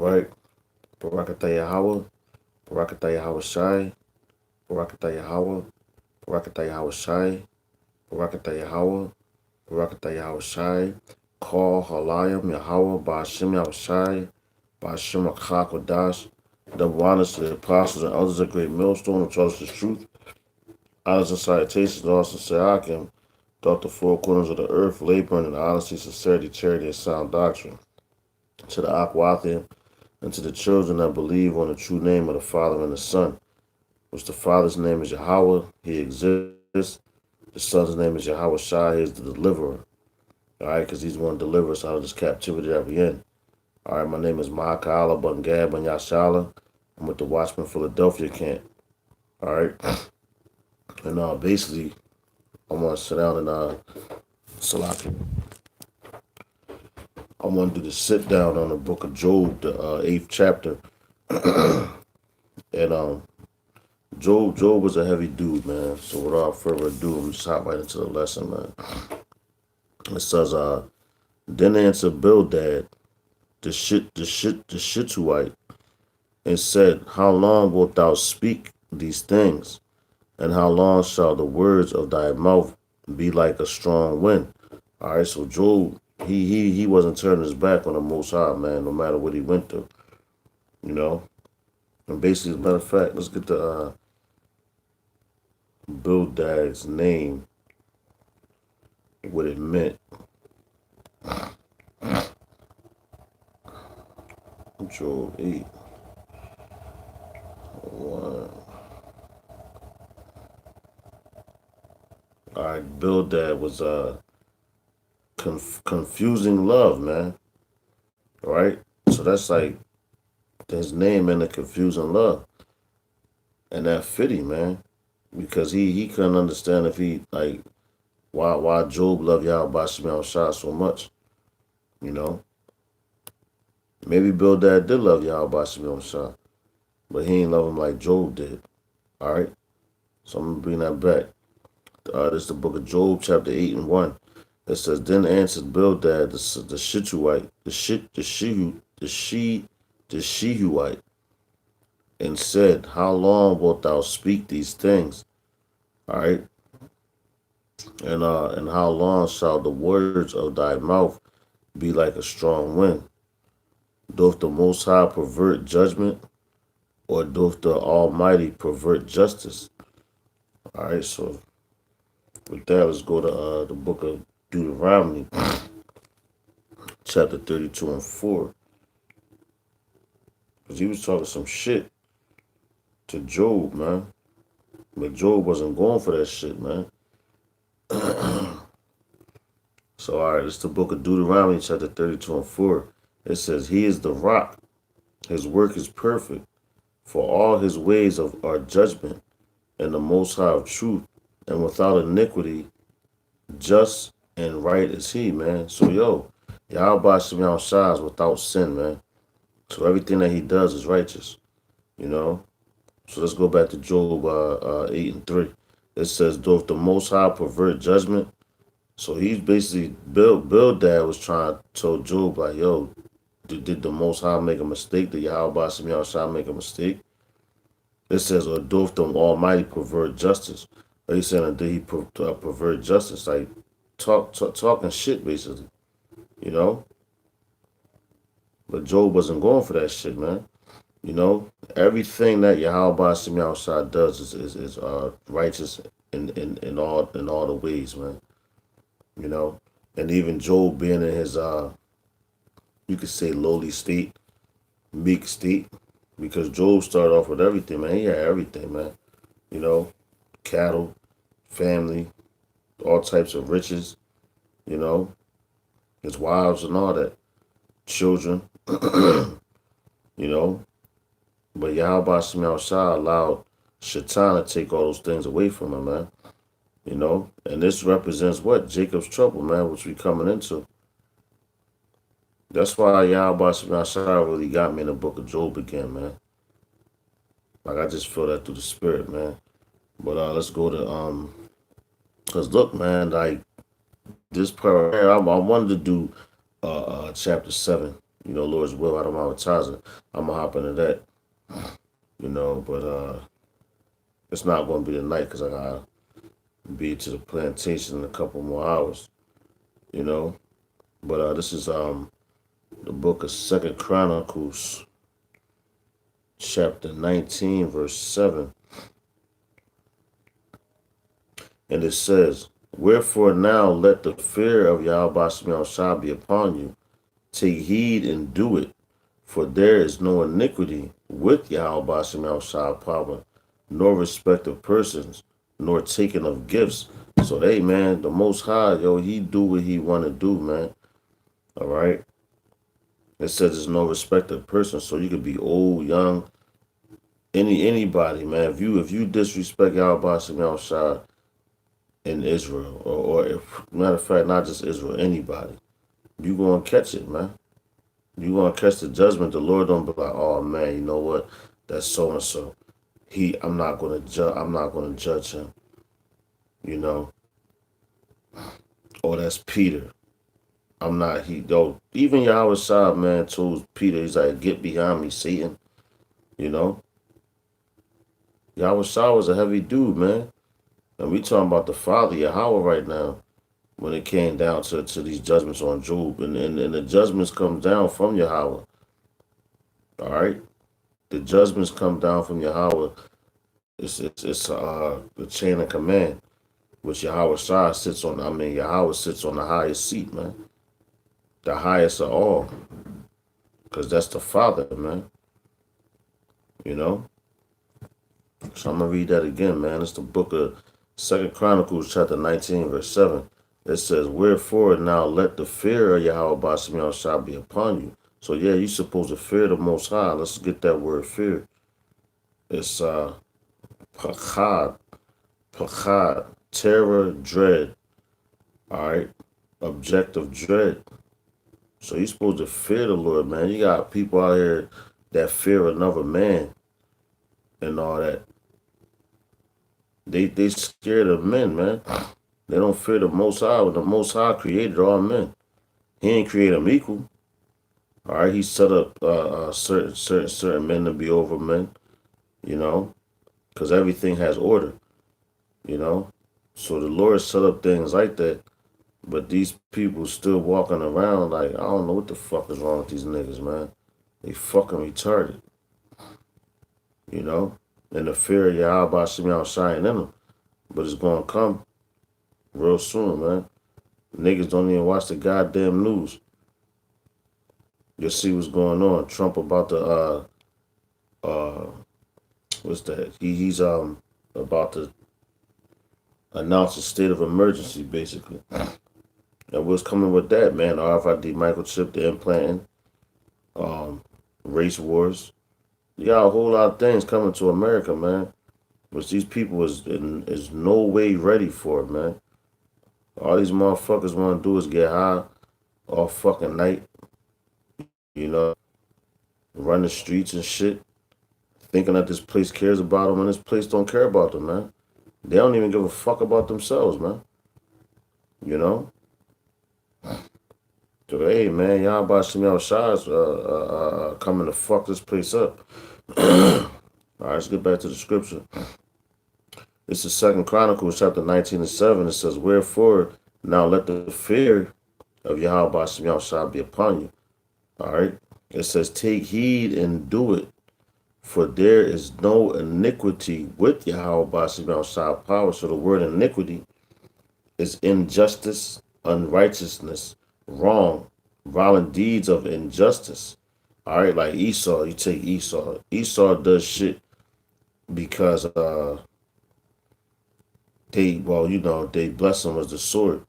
right? Barakatah Yahawah, Barakatah Yahawashi, Barakatah Yahawah, Barakatah Yahawashi, Barakatah Yahawah, Barakatah Yahawashi, Call Halayim Yahawah, Ba'ashim Yahawashi, Ba'ashim Akakwadash, double honors to the apostles and elders of great millstone who taught us the truth, honors and salutations to all sincere Akim, throughout the four corners of the earth, laboring in honesty, sincerity, charity, and sound doctrine. To the Akwathim, and to the children that believe on the true name of the Father and the Son, which the Father's name is Yahawah, he exists. The Son's name is Yahawashi, he is the deliverer. All right, because he's going to deliver us out of this captivity that we're in. All right, my name is Ma'akala Bungab and Yashala. I'm with the Watchman Philadelphia camp. All right, and basically, I want to sit down and Salaki. I want to do the sit down on the book of Job, the eighth chapter, and Job was a heavy dude, man. So without further ado, I'm just hop right into the lesson, man. It says, then answered Bildad, the Shittuite, and said, how long wilt thou speak these things? And how long shall the words of thy mouth be like a strong wind? All right, so Job, he wasn't turning his back on the Most High, man, no matter what he went through, you know. And basically, as a matter of fact, let's get the Bildad's name, what it meant. Job 8. 1. All right, Bildad was confusing love, man. All right, so that's like his name and the confusing love, and that fitty, man, because he couldn't understand if he like why Job loved Yahawashi Shah so much, you know. Maybe Bildad did love Yahawashi Shah, but he ain't love him like Job did. All right, so I'm gonna bring that back. This is the book of Job, chapter 8 and 1. It says, then answered Bildad, the Shittuite, the Shehuite, and said, how long wilt thou speak these things? All right, and how long shall the words of thy mouth be like a strong wind? Doth the Most High pervert judgment, or doth the Almighty pervert justice? All right, so with that, let's go to the book of Deuteronomy, chapter 32 and 4. Because he was talking some shit to Job, man. But Job wasn't going for that shit, man. So, all right, it's the book of Deuteronomy, chapter 32 and 4. It says, he is the rock. His work is perfect. For all his ways are judgment, and the Most High of truth, and without iniquity, just and right is he, man. So, Yahawashi Shah is without sin, man. So everything that he does is righteous, you know. So let's go back to Job 8 and 3. It says, doth the Most High pervert judgment? So he's basically, Bildad was trying to tell Job, like, yo, did the Most High make a mistake? Did Yahawashi Shah make a mistake? It says, or doth the Almighty pervert justice? Or he's saying, did he pervert justice? Like, talking shit, basically, you know? But Job wasn't going for that shit, man. You know, everything that Yahawashi Shah does is righteous in all the ways, man. You know, and even Job being in his you could say lowly state, meek state, because Job started off with everything, man. He had everything, man. You know, cattle, family, all types of riches. You know, his wives and all that, children. You know, but Yahawashi Shah allowed Shaitan to take all those things away from him, man. You know, and this represents what? Jacob's trouble, man, which we coming into. That's why Yahawashi Shah really got me in the book of Job again, man. Like, I just feel that through the spirit, man. But let's go to cause look, man, like this part right here, I wanted to do chapter 7. Lord's will out of my advertising. I'm gonna hop into that, but it's not gonna be tonight because I gotta be to the plantation in a couple more hours, you know. But this is the book of Second Chronicles, chapter 19, verse 7. And it says, "Wherefore now let the fear of Yahawashi be upon you. Take heed and do it, for there is no iniquity with Yahawashi power, nor respect of persons, nor taking of gifts." So, hey, man, the Most High, he do what he want to do, man. All right? It says there's no respect of persons, so you could be old, young, anybody, man. If you disrespect Yahawashi in Israel, or if, matter of fact, not just Israel, anybody, you gonna catch it, man. You gonna catch the judgment. The Lord don't be like, oh man, you know what? That's so and so. I'm not gonna judge. I'm not gonna judge him. You know. Oh, that's Peter. I'm not. He though. Even Yahawashi, man, told Peter, he's like, get behind me, Satan. You know. Yahawashi was a heavy dude, man. And we talking about the Father Yahawah right now. When it came down to these judgments on Job, and the judgments come down from Yahawah. All right. The judgments come down from Yahawah. It's the chain of command, which Yahawah sits on. I mean, Yahawah sits on the highest seat, man, the highest of all, because that's the Father, man. You know. So I'm gonna read that again, man. It's the book of Second Chronicles, chapter 19, verse 7. It says, "Wherefore now let the fear of Yahweh shall be upon you." So yeah, you're supposed to fear the Most High. Let's get that word fear. It's pachad, terror, dread. All right, objective dread. So you're supposed to fear the Lord, man. You got people out here that fear another man and all that. They scared of men, man. They don't fear the Most High. When the Most High created all men, He ain't create them equal. All right, He set up certain men to be over men. You know, because everything has order. You know, so the Lord set up things like that. But these people still walking around like, I don't know what the fuck is wrong with these niggas, man. They fucking retarded. You know, and the fear of Yahweh shining in them, but it's gonna come real soon, man. Niggas don't even watch the goddamn news. You'll see what's going on. Trump about to what's that? He's about to announce a state of emergency, basically. And what's coming with that, man? RFID microchip, the implanting, race wars. You got a whole lot of things coming to America, man. Which these people is no way ready for it, man. All these motherfuckers want to do is get high all fucking night, you know, run the streets and shit, thinking that this place cares about them, and this place don't care about them, man. They don't even give a fuck about themselves, man. You know? So, hey, man, y'all about Shemel Shah's coming to fuck this place up. All right, let's get back to the scripture. It's the Second Chronicles, chapter 19 and 7. It says, "Wherefore now let the fear of Yahweh Shah be upon you." All right. It says, "Take heed and do it, for there is no iniquity with Yahweh Shah power." So the word iniquity is injustice, unrighteousness, wrong, violent deeds of injustice. All right, like Esau, you take Esau. Esau does shit because they blessed him with the sword,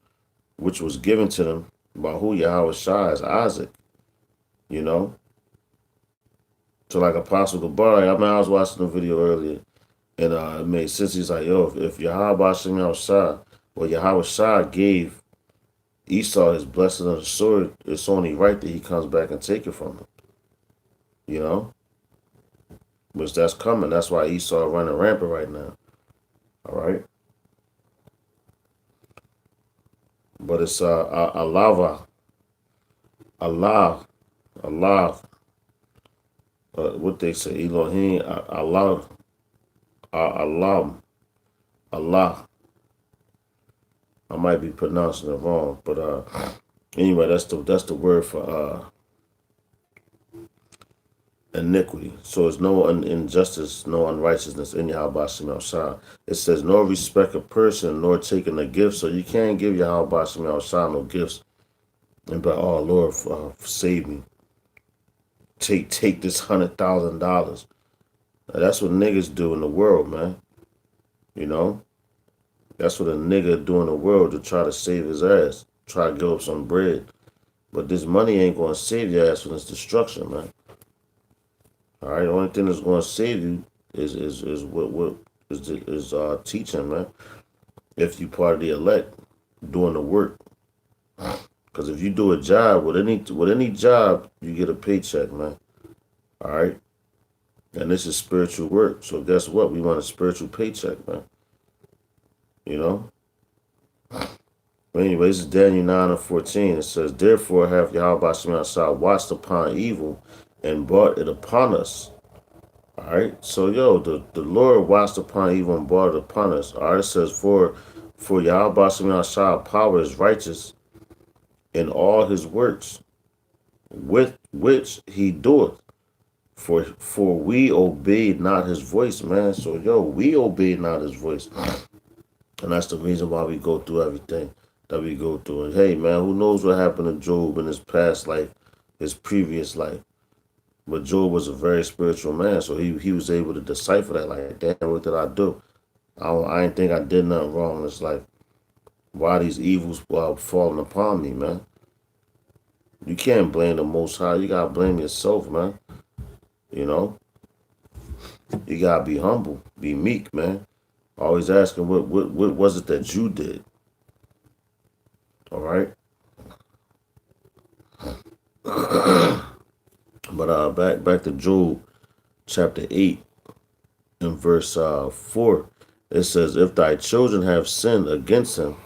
which was given to them by who Yahweh Shah as Isaac, you know. So like Apostle Gabar, I was watching the video earlier, and it made sense. He's like, yo, if Yahweh Shah, well, Yahweh Shah gave Esau his blessing of the sword, it's only right that he comes back and take it from him, you know. Which that's coming. That's why Esau running rampant right now. All right. But it's Allah, Allah, what they say, Elohim, Allah, Allah, Allah. I might be pronouncing it wrong, but anyway, that's the word for iniquity. So it's no injustice, no unrighteousness in Yahawashi. It says no respect of person nor taking a gift. So you can't give Yahawashi no gifts and be like, oh Lord, save me. Take this $100,000. That's what niggas do in the world, man. You know, that's what a nigga do in the world to try to save his ass, try to give up some bread. But this money ain't gonna save your ass from this destruction, man. All right, the only thing that's gonna save you is what is teaching, man. If you part of the elect, doing the work. Because if you do a job with any job, you get a paycheck, man. All right, and this is spiritual work. So guess what? We want a spiritual paycheck, man. You know. But anyway, this is Daniel 9:14. It says, therefore have Yahweh Shemashah watched upon evil and brought it upon us. All right. So the Lord watched upon evil and brought it upon us. All right. It says, for Yahweh Shemashah power is righteous in all his works, with which he doeth. For we obeyed not his voice, man. So we obeyed not his voice. And that's the reason why we go through everything that we go through. And hey, man, who knows what happened to Job in his past life, his previous life. But Job was a very spiritual man, so he was able to decipher that. Like, damn, what did I do? I didn't think I did nothing wrong in this life. Why these evils falling upon me, man? You can't blame the Most High. You gotta blame yourself, man. You know, you gotta be humble, be meek, man. Always asking what was it that you did? All right. But back to Job chapter 8 and verse 4. It says, if thy children have sinned against him,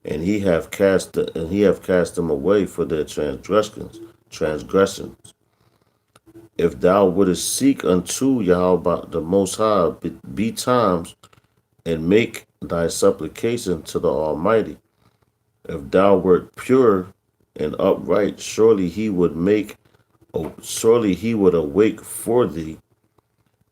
and he have cast them away for their transgressions. If thou wouldest seek unto Yahweh the Most High be times, and make thy supplication to the Almighty, if thou wert pure and upright, surely he would awake for thee,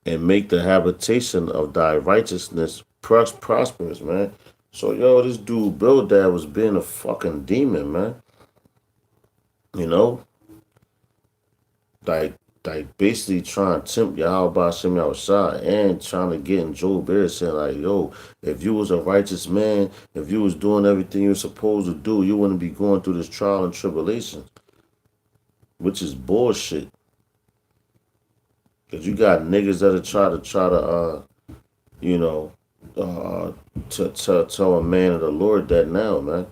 and make the habitation of thy righteousness prosperous, man. So this dude Bildad was being a fucking demon, man. You know, like basically trying to tempt Yahweh Shem Yahawashi and trying to get in Job ear, saying like, if you was a righteous man, if you was doing everything you were supposed to do, you wouldn't be going through this trial and tribulation, which is bullshit. Cause you got niggas that try to to tell a man of the Lord that now, man.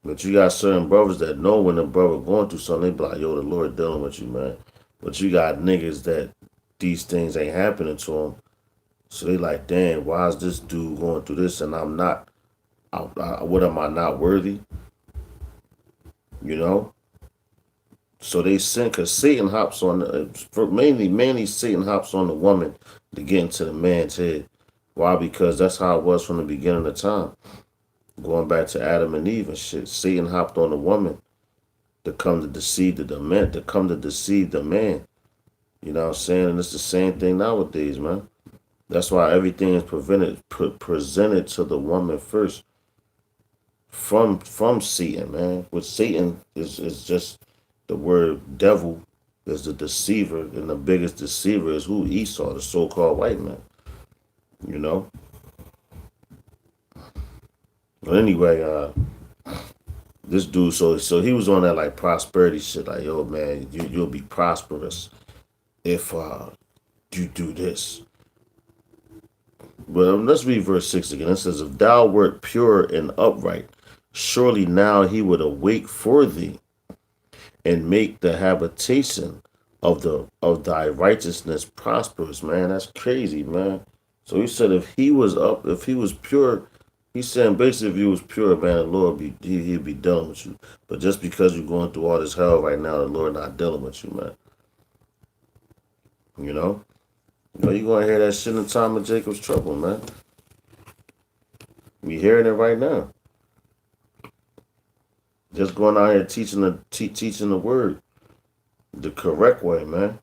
But you got certain brothers that know when the brother going through something, they be like, the Lord dealing with you, man. But you got niggas that these things ain't happening to them. So they like, damn, why is this dude going through this and I'm not? What am I not worthy? You know? So they sin, because Satan hops on, mainly Satan hops on the woman to get into the man's head. Why? Because that's how it was from the beginning of time. Going back to Adam and Eve and shit. Satan hopped on the woman to come to deceive the man, You know what I'm saying? And it's the same thing nowadays, man. That's why everything is presented to the woman first. From Satan, man. Which Satan is just the word devil is the deceiver, and the biggest deceiver is who? Esau, the so-called white man. You know? But anyway, this dude, so he was on that like prosperity shit, like, man, you'll be prosperous if you do this. But let's read verse 6 again. It says, if thou wert pure and upright, surely now he would awake for thee, and make the habitation of thy righteousness prosperous, man. That's crazy, man. So he said if he was pure He's saying basically if you was pure, man, the Lord he'd be dealing with you. But just because you're going through all this hell right now, the Lord not dealing with you, man. You know? You're gonna hear that shit in the time of Jacob's trouble, man. We hearing it right now. Just going out here teaching the word the correct way, man.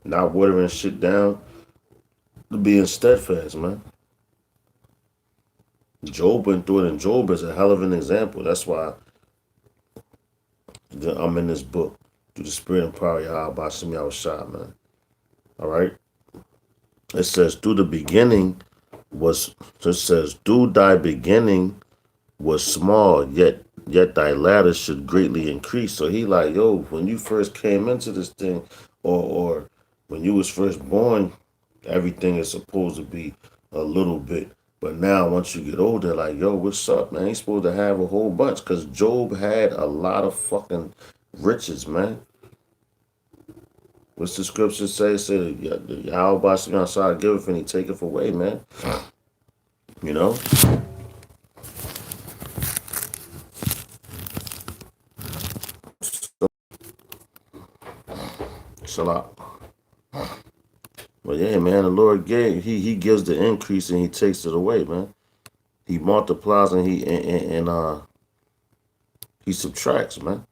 Not watering shit down, being steadfast, man. Job went through it, and Job is a hell of an example. That's why I'm in this book through the spirit and power of Yahawashi, man. All right. It says through the beginning was. It says through thy beginning was small, yet thy latter should greatly increase. So he like, yo, when you first came into this thing, or when you was first born, everything is supposed to be a little bit. But now once you get older, like, yo, what's up, man? He's supposed to have a whole bunch. Cause Job had a lot of fucking riches, man. What's the scripture say? Say the Yahawashi outside giveth and he taketh away, man. You know? Salah. But yeah, man, the Lord gave. He gives the increase and he takes it away, man. He multiplies and he subtracts, man.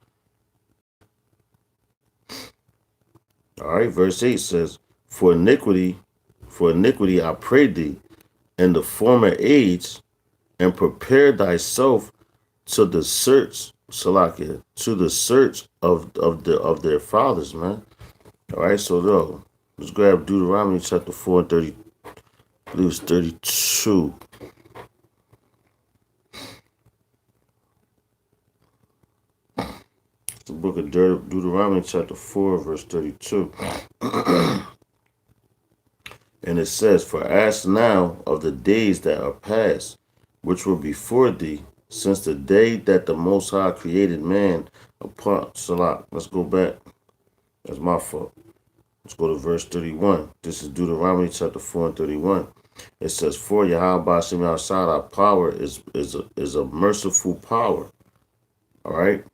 All right, verse 8 says, For iniquity I pray thee in the former age, and prepare thyself to the search, Salakia, to the search of their fathers, man. All right, so though, let's grab Deuteronomy chapter 4 and 30, I believe it's 32. The book of Deuteronomy chapter 4 verse 32. And it says, For ask now of the days that are past, which were before thee, since the day that the Most High created man upon Salah. Let's go back. That's my fault. Let's go to verse 31. This is Deuteronomy chapter 4 and 31. It says, For Yahawah Shem outside our power is a merciful power. All right.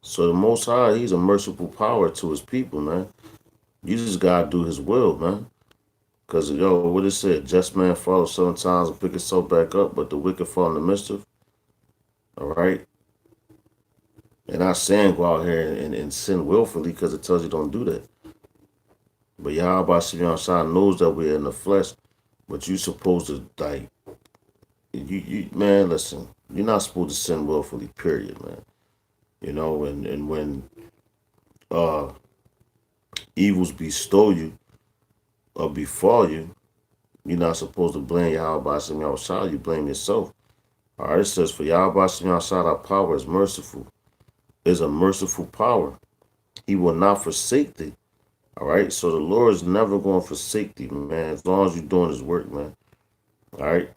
So the Most High, he's a merciful power to his people, man. You just gotta do his will, man. Because, yo, what it said, just man falls 7 times and pick himself back up, but the wicked fall in the mischief. All right? And not saying go out here and sin willfully because it tells you don't do that. But Yahweh Shai knows that we're in the flesh, but you supposed to, like, man, listen, you're not supposed to sin willfully, period, man. You know, and when evils bestow you or befall you, you're not supposed to blame Yahweh Shai, you blame yourself. All right, it says, For Yahweh Shai, our power is merciful, is a merciful power. He will not forsake thee. All right, so the Lord is never going to forsake thee, man, as long as you're doing his work, man. All right,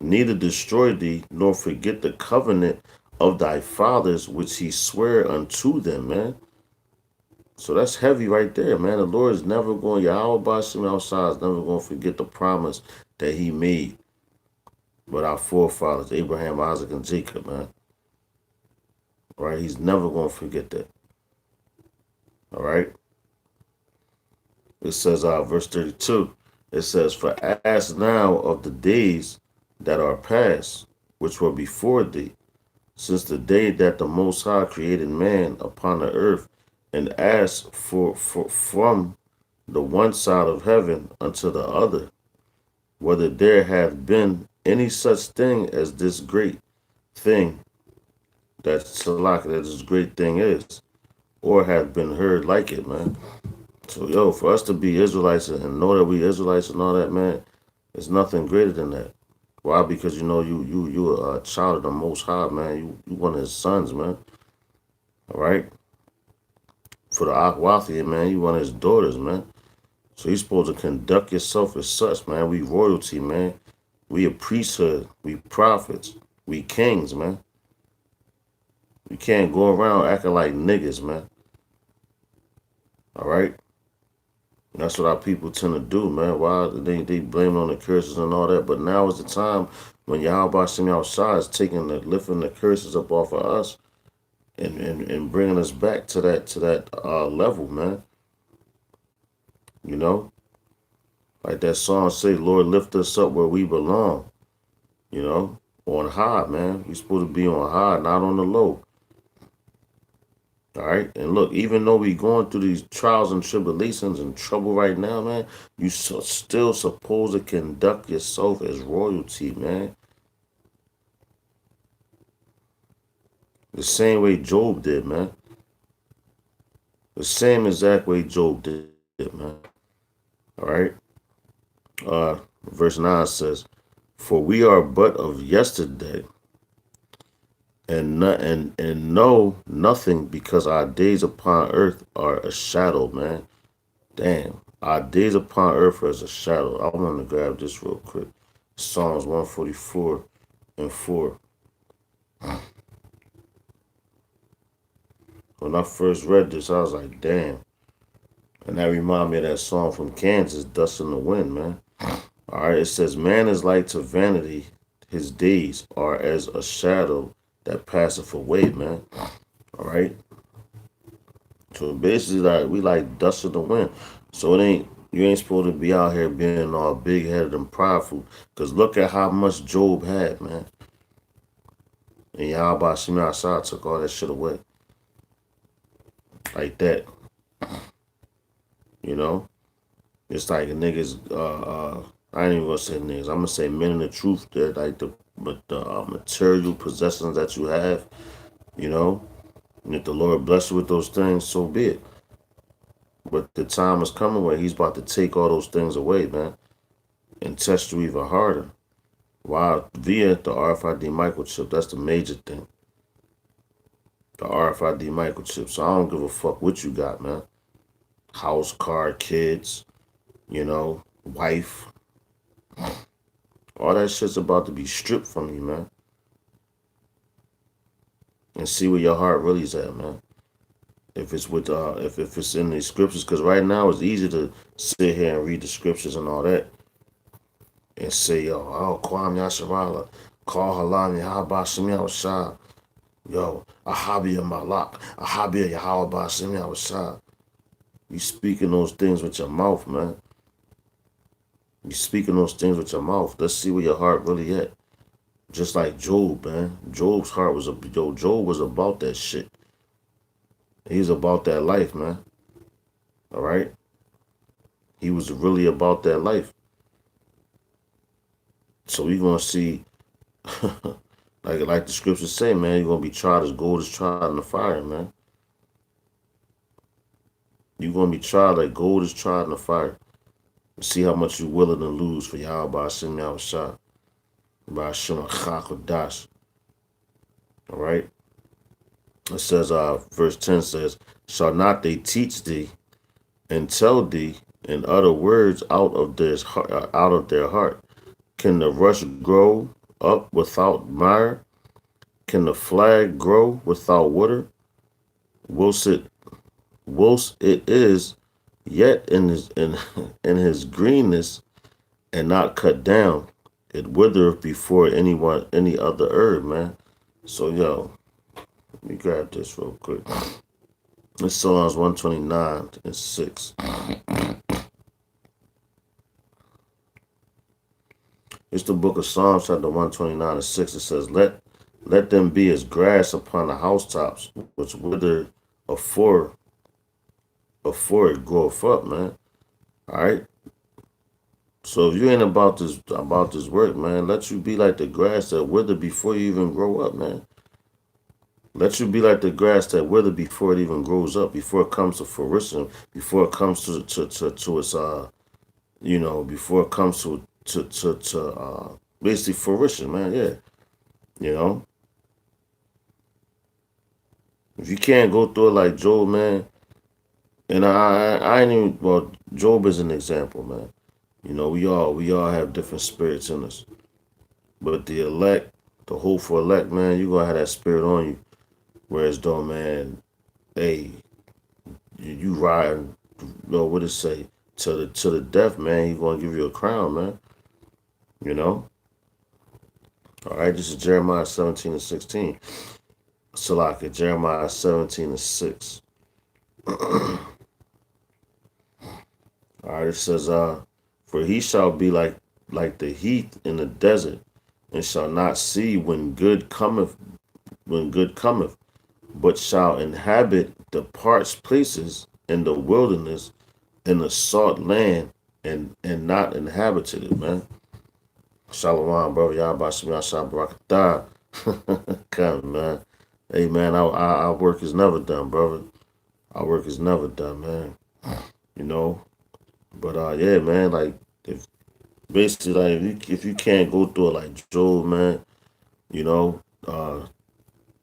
neither destroy thee, nor forget the covenant of thy fathers, which he sware unto them, man. So that's heavy right there, man. The Lord is never going, Yahweh Bashim outside is never going to forget the promise that he made with our forefathers, Abraham, Isaac, and Jacob, man. All right, he's never going to forget that. All right. It says, verse 32, it says, For ask now of the days that are past, which were before thee, since the day that the Most High created man upon the earth, and ask for from the one side of heaven unto the other, whether there hath been any such thing as this great thing that Salak, that this great thing is, or hath been heard like it, man. So, yo, for us to be Israelites and know that we Israelites and all that, man, there's nothing greater than that. Why? Because you know you a child of the Most High, man. You one of his sons, man. All right. For the Akwathi, man, you one of his daughters, man. So you're supposed to conduct yourself as such, man. We royalty, man. We a priesthood. We prophets. We kings, man. We can't go around acting like niggas, man. All right. That's what our people tend to do, man. Why they blame it on the curses and all that. But now is the time when Yahawashi outside is lifting the curses up off of us and bringing us back to that level, man. You know, like that song say, Lord, lift us up where we belong. You know, on high, man. We supposed to be on high, not on the low. All right, and look, even though we going through these trials and tribulations and trouble right now, man, still supposed to conduct yourself as royalty, man. The same way Job did, man. The same exact way Job did, man. All right. Verse 9 says, "For we are but of yesterday, and know nothing, because our days upon earth are a shadow, man." Damn, our days upon earth are as a shadow. I want to grab this real quick. Psalms 144 and 4. When I first read this, I was like, damn. And that reminded me of that song from Kansas, Dust in the Wind, man. All right, it says, "Man is like to vanity, his days are as a shadow that passeth away," man. All right. So basically, like we like dust in the wind. So you ain't supposed to be out here being all big headed and prideful. Cause look at how much Job had, man. And Yahawashi outside took all that shit away. Like that. You know? It's like niggas, I ain't even gonna say niggas. I'm gonna say men in the truth that like the material possessions that you have, you know, and if the Lord bless you with those things, so be it. But the time is coming where He's about to take all those things away, man, and test you even harder. Why? Via the RFID microchip. That's the major thing. The RFID microchip. So I don't give a fuck what you got, man. House, car, kids, you know, wife. All that shit's about to be stripped from you, man. And see where your heart really is at, man. If it's with if it's in the scriptures, because right now it's easy to sit here and read the scriptures and all that and say, yo, oh, Kwam Yasharala, call Halani, how about Shemi Shah? Yo, Ahabia Malak, Ahabia Yahawah Shemi Shah. You speaking those things with your mouth, man. You speaking those things with your mouth. Let's see where your heart really at. Just like Job, man. Job's heart was Job was about that shit. He's about that life, man. All right. He was really about that life. So we gonna see, like the scriptures say, man. You're gonna be tried as gold is tried in the fire, man. You're gonna be tried like gold is tried in the fire. See how much you're willing to lose for Yahweh by Hashem Yahawashi, by Hashem Achakodash. All right. It says, verse 10 says, "Shall not they teach thee and tell thee and utter words out of their heart? Can the rush grow up without mire? Can the flag grow without water? Whilst it is yet in his in his greenness and not cut down, it withereth before any other herb, man." So yo, let me grab this real quick. It's Psalms 129 and 6. It's the book of Psalms, chapter 129 and 6. It says, Let them be as grass upon the housetops, which wither afore it groweth up, man. All right. So if you ain't about this work, man, let you be like the grass that wither before you even grow up, man. Let you be like the grass that wither before it even grows up, before it comes to fruition, before it comes to its before it comes to basically fruition, man. Yeah, you know. If you can't go through it like Job, man, and I ain't even, well, Job is an example, man. You know, we all have different spirits in us, but the elect, the hopeful elect, man, you gonna have that spirit on you. Whereas though, man, hey, you riding, what it say, to the death, man. He gonna give you a crown, man. You know. All right, this is Jeremiah 17 and 16. Salaka, Jeremiah 17 and 6. All right, it says, for he shall be like the heat in the desert, and shall not see when good cometh, but shall inhabit the parched places in the wilderness, in the salt land, and not inhabited it, man. Shalom, brother. Yahawashi, Barakatah. Come, man. Hey, man, our work is never done, brother. Our work is never done, man. You know? But, yeah, man, like, if basically, like, if you can't go through it like Job, man, you know,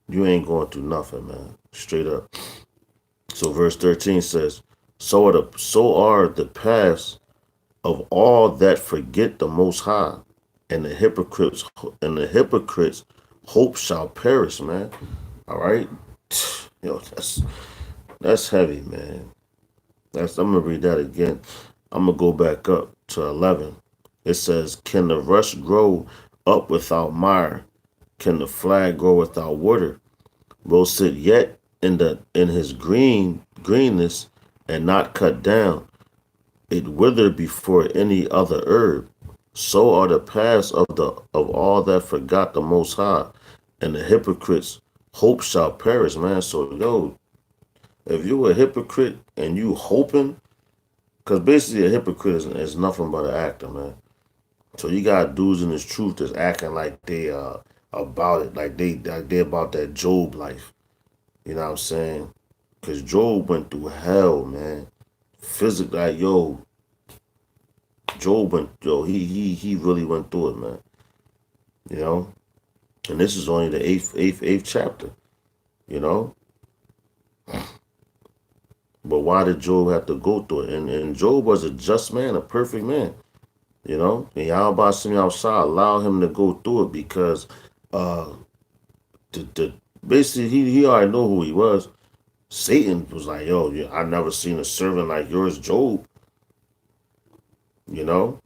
you ain't going through nothing, man. Straight up. So, verse 13 says, so are the paths of all that forget the Most High, and the hypocrites' hope shall perish, man. All right, yo, that's heavy, man. I'm gonna read that again. I'm gonna go back up to 11. It says, "Can the rush grow up without mire? Can the flag grow without water? Will sit yet in his greenness and not cut down. It withered before any other herb. So are the paths of all that forgot the Most High, and the hypocrites' hope shall perish, man." So yo, if you a hypocrite and you hoping, because basically a hypocrite is nothing but an actor, man. So you got dudes in this truth that's acting like they about it, like they about that Job life. You know what I'm saying? Because Job went through hell, man. Physically, like, yo, Job went, yo, he really went through it, man. You know, and this is only the eighth chapter. You know, but why did Job have to go through it? And Job was a just man, a perfect man. You know, and Yahweh Shem outside allow him to go through it because, uh, the basically he already know who he was. Satan was like, yo, I never seen a servant like yours, Job. You know,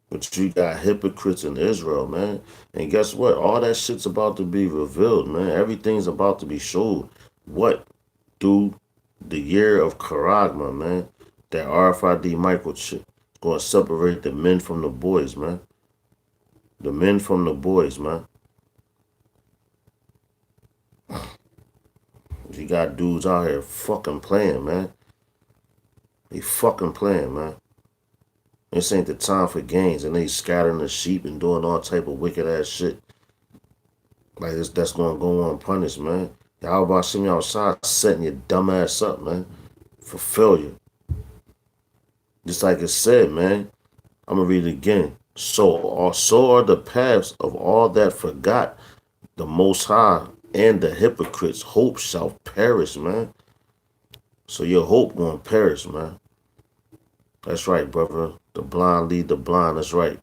but you got hypocrites in Israel, man. And guess what? All that shit's about to be revealed, man. Everything's about to be showed. What? Through the year of Karagma, man. That RFID microchip. Going to separate the men from the boys, man. The men from the boys, man. You got dudes out here fucking playing, man. They fucking playing, man. This ain't the time for games, and they scattering the sheep and doing all type of wicked ass shit. Like this, that's gonna go unpunished, man. Y'all about seeing me outside setting your dumb ass up, man, for failure. Just like it said, man. I'm gonna read it again. So are the paths of all that forgot the Most High, and the hypocrites' hope shall perish, man. So your hope gonna perish, man. That's right, brother. The blind lead the blind. That's right.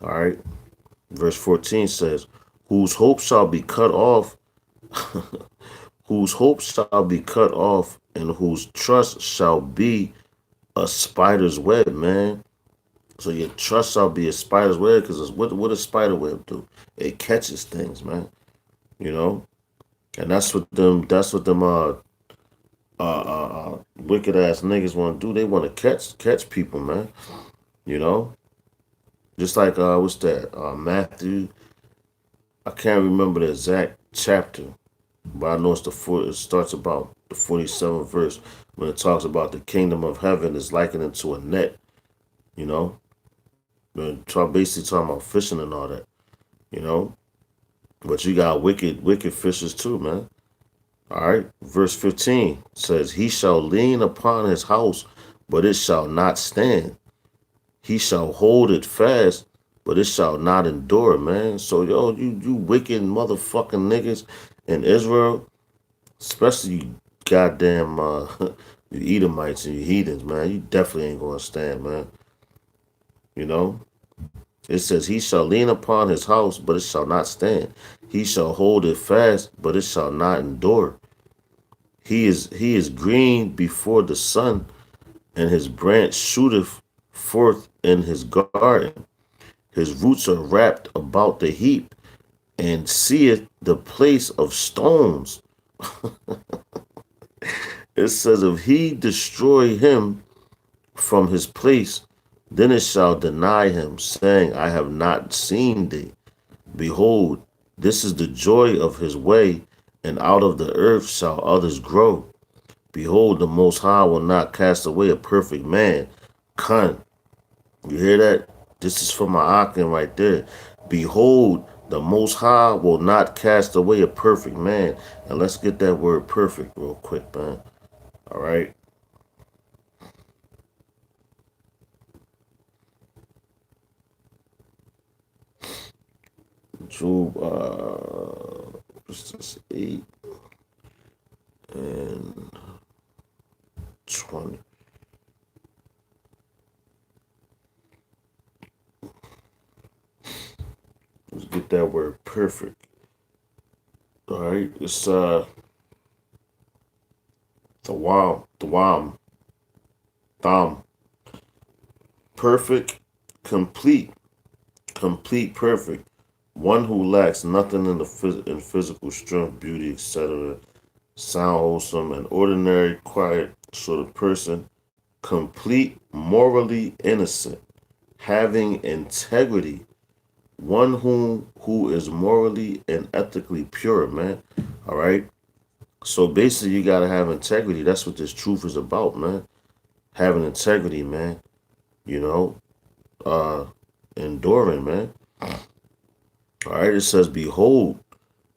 All right. Verse 14 says, "Whose hope shall be cut off, whose hope shall be cut off, and whose trust shall be a spider's web," man. So your trust shall be a spider's web, because what does spider web do? It catches things, man. You know, and that's what them wicked ass niggas want to do. They want to catch people, man. You know, just like what's that? Matthew. I can't remember the exact chapter, but I know it starts about the 47th verse when it talks about the kingdom of heaven is likened to a net. You know, basically talking about fishing and all that. You know, but you got wicked fishers too, man. All right. Verse 15 says, "He shall lean upon his house, but it shall not stand. He shall hold it fast, but it shall not endure," man. So, yo, you wicked motherfucking niggas in Israel, especially you goddamn you Edomites and you heathens, man, you definitely ain't gonna stand, man. You know? It says, "He shall lean upon his house, but it shall not stand. He shall hold it fast, but it shall not endure. He is green before the sun, and his branch shooteth forth in his garden, His roots are wrapped about the heap, and seeth the place of stones. It says, if he destroy him from his place, then it shall deny him, saying, I have not seen thee. Behold, this is the joy of his way, and out of the earth shall others grow. Behold, the Most High will not cast away a perfect man. Con, you hear that? This is for my Akim right there. Behold, the Most High will not cast away a perfect man. And let's get that word perfect real quick, man. All right. Job, what's this, 8 and 20. Let's get that word perfect. All right. It's the thom. Perfect, complete, perfect. One who lacks nothing in in physical strength, beauty, etc. Sound, wholesome, and ordinary, quiet sort of person. Complete, morally innocent, having integrity. One who is morally and ethically pure, man. All right. So basically, you gotta have integrity. That's what this truth is about, man. Having integrity, man. You know, enduring, man. All right. It says, "Behold,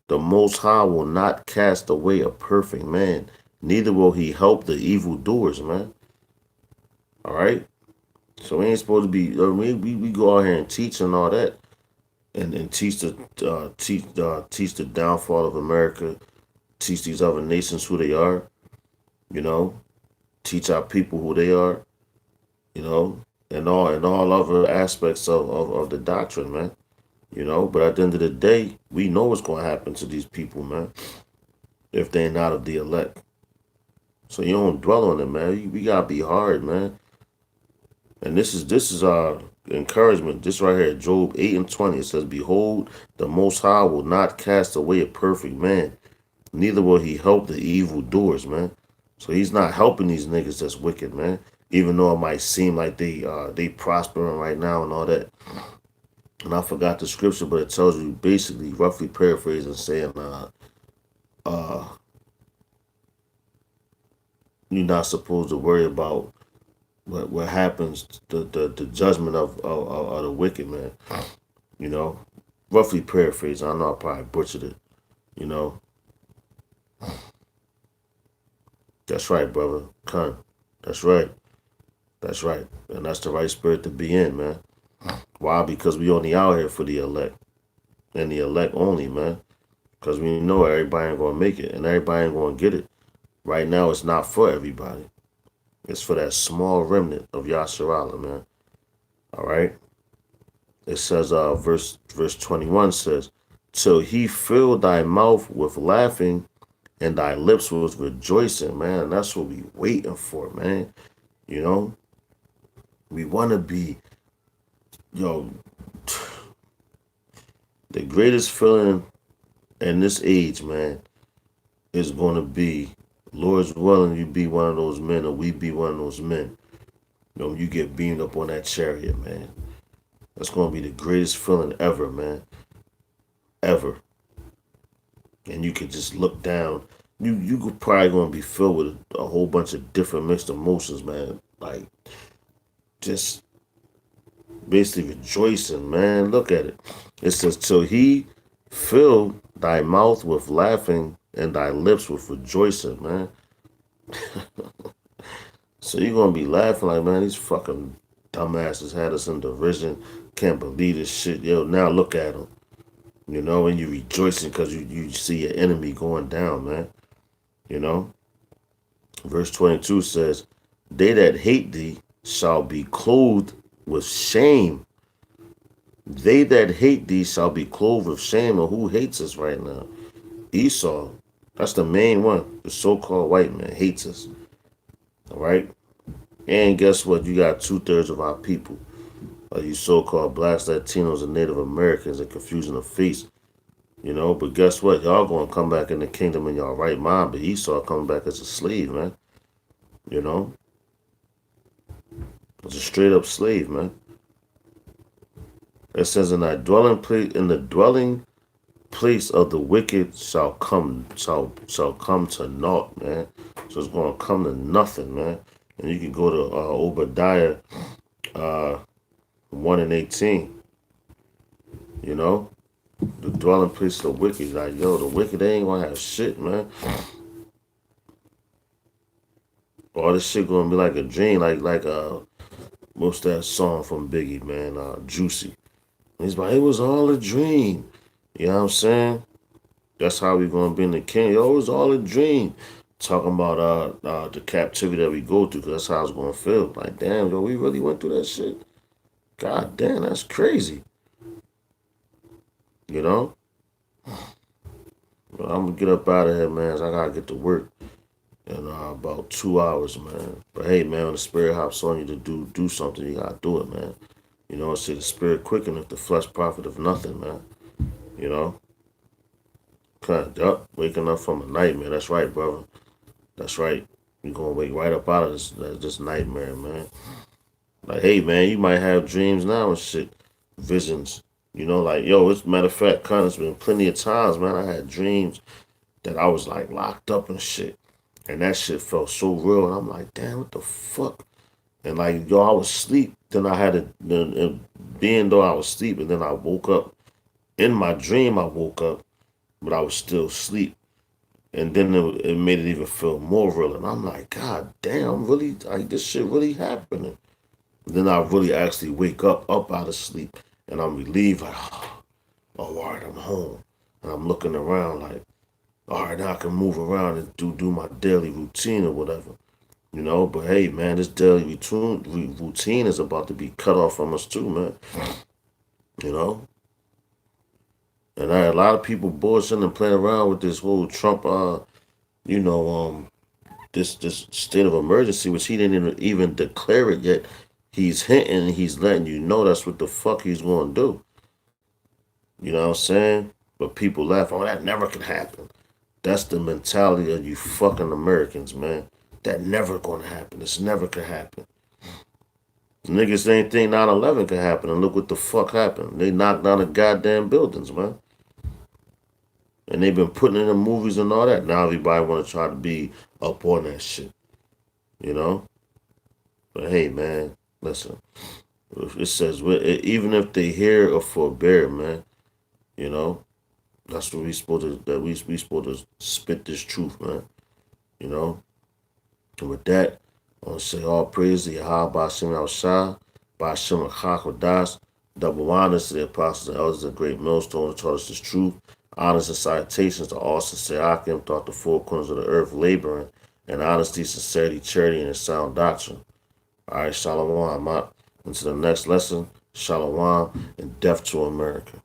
the Most High will not cast away a perfect man, neither will he help the evildoers, man." All right. So we ain't supposed to be. We go out here and teach and all that, and teach the downfall of America. Teach these other nations who they are. You know, teach our people who they are. You know, and all other aspects of the doctrine, man. You know, but at the end of the day, we know what's going to happen to these people, man, if they're not of the elect. So you don't dwell on it, man. We gotta be hard, man. And this is our encouragement. This right here, Job 8 and 20. It says, "Behold, the Most High will not cast away a perfect man, neither will he help the evil doers, man." So he's not helping these niggas that's wicked, man. Even though it might seem like they prospering right now and all that. And I forgot the scripture, but it tells you basically, roughly paraphrasing, saying, uh, you're not supposed to worry about what happens, the judgment of the wicked, man. You know, roughly paraphrase. I know I probably butchered it. You know, that's right, brother. Con. That's right. That's right. And that's the right spirit to be in, man. Why? Because we only out here for the elect. And the elect only, man. Because we know everybody ain't going to make it. And everybody ain't going to get it. Right now, it's not for everybody. It's for that small remnant of Yasharala, man. All right? It says, verse 21 says, "Till he fill thy mouth with laughing and thy lips with rejoicing," man. That's what we waiting for, man. You know? We want to be, yo, the greatest feeling in this age, man, is going to be, Lord's willing, you be one of those men or we be one of those men. You know, you get beamed up on that chariot, man. That's going to be the greatest feeling ever, man. Ever. And you can just look down. You could probably going to be filled with a whole bunch of different mixed emotions, man. Like, just basically rejoicing, man. Look at it. It says, "Till he fill thy mouth with laughing and thy lips with rejoicing," man. So you're gonna be laughing like, man, these fucking dumbasses had us in derision. Can't believe this shit. Yo, now look at them. You know, and you rejoicing because you see your enemy going down, man. You know? Verse 22 says, "They that hate thee shall be clothed with shame." They that hate thee shall be clothed with shame. And who hates us right now? Esau. That's the main one. The so-called white man hates us. All right? And guess what? You got 2/3 of our people You so-called blacks, Latinos, and Native Americans and confusing the face. But guess what? Y'all gonna come back in the kingdom in y'all right mind, but Esau coming back as a slave, man. You know, as a straight up slave, man. It says in the dwelling place of the wicked shall come to naught, man. So it's gonna come to nothing, man. And you can go to Obadiah 1:18. You know, the dwelling place of the wicked, like yo, the wicked they ain't gonna have shit, man. All this shit gonna be like a dream, like what's that song from Biggie, man? Juicy. He's like, it was all a dream. You know what I'm saying? That's how we gonna be in the king. Yo, it was all a dream. Talking about the captivity that we go through, cause that's how it's gonna feel. Like, damn, yo, we really went through that shit. God damn, that's crazy. You know? But I'm gonna get up out of here, man. 'Cause I gotta get to work in about 2 hours, man. But hey, man, when the spirit hops on you to do something, you gotta do it, man. I say the spirit quickeneth, the flesh profit of nothing, man. You know? Waking up from a nightmare. That's right, brother. That's right. You're gonna wake right up out of this nightmare, man. Like, hey, man, you might have dreams now and shit, visions. Like, yo, it's matter of fact, it's been plenty of times, man. I had dreams that I was like locked up and shit, and that shit felt so real. And I'm like, damn, what the fuck? And like, yo, I was asleep. Then I had being though I was asleep, and then I woke up. In my dream, I woke up, but I was still asleep. And then it made it even feel more real. And I'm like, God damn, really, like this shit really happening. And then I really actually wake up out of sleep, and I'm relieved, like, oh, all right, I'm home. And I'm looking around like, all right, now I can move around and do my daily routine or whatever. But hey, man, this daily routine is about to be cut off from us too, man. You know? And a lot of people bullshitting and playing around with this whole Trump, you know, this state of emergency, which he didn't even declare it yet. He's hinting, he's letting you know that's what the fuck he's going to do. You know what I'm saying? But people laugh, oh, that never can happen. That's the mentality of you fucking Americans, man. That never going to happen. This never could happen. Niggas ain't think 9/11 could happen, and look what the fuck happened. They knocked down the goddamn buildings, man. And they've been putting in the movies and all that. Now everybody want to try to be up on that shit, you know? But hey, man, listen. It says, even if they hear or forbear, man, you know, that's what we supposed to, that we supposed to spit this truth, man, you know? And with that, I want to say all praise to Yahawah Bashim Al-Shah, Bashim Al-Chakodas, double honors to the apostles and elders of the great millstone who taught us this truth. Honors and salutations to all sincere Akim throughout the four corners of the earth, laboring in honesty, sincerity, charity, and sound doctrine. All right, Shalom. I'm out. Into the next lesson, Shalom and death to America.